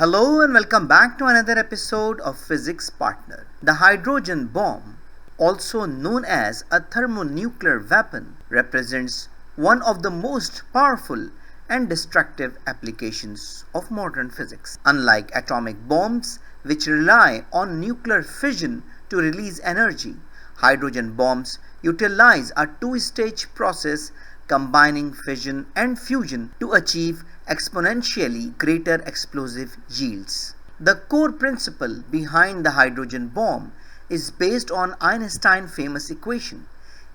Hello and welcome back to another episode of Physics Partner. The hydrogen bomb, also known as a thermonuclear weapon, represents one of the most powerful and destructive applications of modern physics. Unlike atomic bombs, which rely on nuclear fission to release energy, hydrogen bombs utilize a two-stage process combining fission and fusion to achieve exponentially greater explosive yields. The core principle behind the hydrogen bomb is based on Einstein's famous equation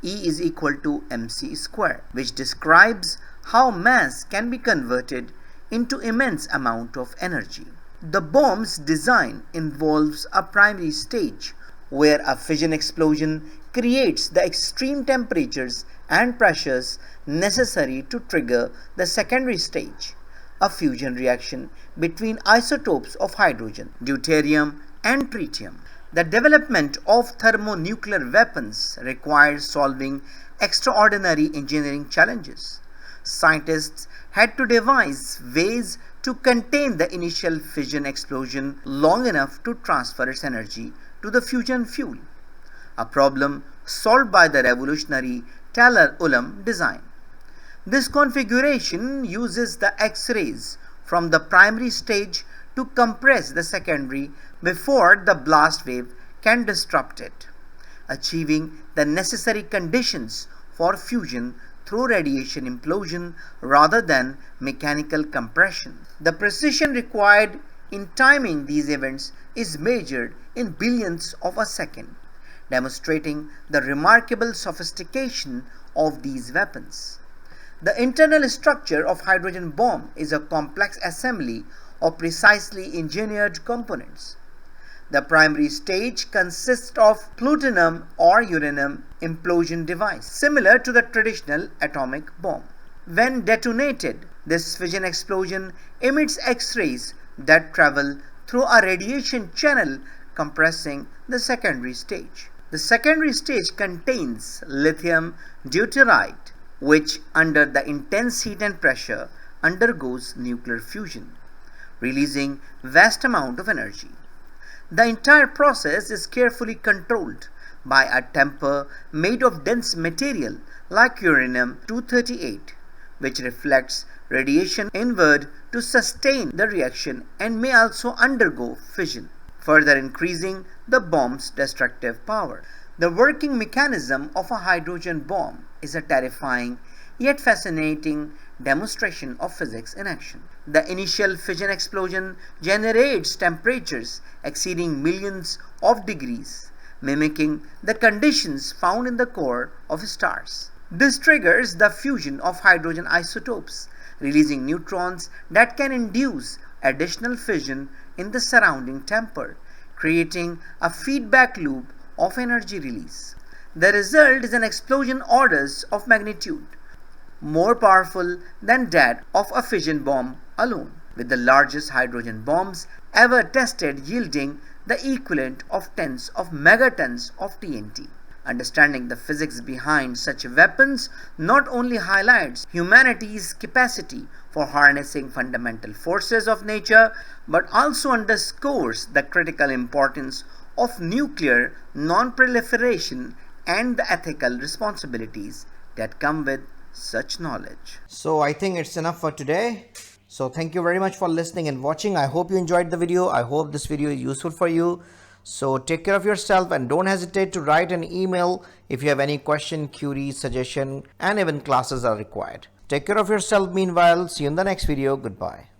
E is equal to mc square, which describes how mass can be converted into immense amount of energy. The bomb's design involves a primary stage where a fission explosion creates the extreme temperatures and pressures necessary to trigger the secondary stage, a fusion reaction between isotopes of hydrogen, deuterium and tritium. The development of thermonuclear weapons required solving extraordinary engineering challenges. Scientists had to devise ways to contain the initial fission explosion long enough to transfer its energy to the fusion fuel, a problem solved by the revolutionary Teller-Ulam design. This configuration uses the X-rays from the primary stage to compress the secondary before the blast wave can disrupt it, achieving the necessary conditions for fusion through radiation implosion rather than mechanical compression. The precision required in timing these events is measured in billionths of a second, demonstrating the remarkable sophistication of these weapons. The internal structure of hydrogen bomb is a complex assembly of precisely engineered components. The primary stage consists of plutonium or uranium implosion device, similar to the traditional atomic bomb. When detonated, this fission explosion emits X-rays that travel through a radiation channel compressing the secondary stage. The secondary stage contains lithium deuteride, which under the intense heat and pressure undergoes nuclear fusion, releasing vast amount of energy. The entire process is carefully controlled by a temper made of dense material like uranium-238, which reflects radiation inward to sustain the reaction and may also undergo fission, further increasing the bomb's destructive power. The working mechanism of a hydrogen bomb is a terrifying yet fascinating demonstration of physics in action. The initial fission explosion generates temperatures exceeding millions of degrees, mimicking the conditions found in the core of stars. This triggers the fusion of hydrogen isotopes, releasing neutrons that can induce additional fission in the surrounding temper, creating a feedback loop of energy release. The result is an explosion orders of magnitude more powerful than that of a fission bomb alone, with the largest hydrogen bombs ever tested yielding the equivalent of tens of megatons of TNT. Understanding the physics behind such weapons not only highlights humanity's capacity for harnessing fundamental forces of nature, but also underscores the critical importance of nuclear non-proliferation and the ethical responsibilities that come with such knowledge. So I think it's enough for today. So thank you very much for listening and watching. I hope you enjoyed the video. I hope this video is useful for you. So take care of yourself and don't hesitate to write an email if you have any question, query, suggestion, and even classes are required. Take care of yourself meanwhile. See you in the next video. Goodbye.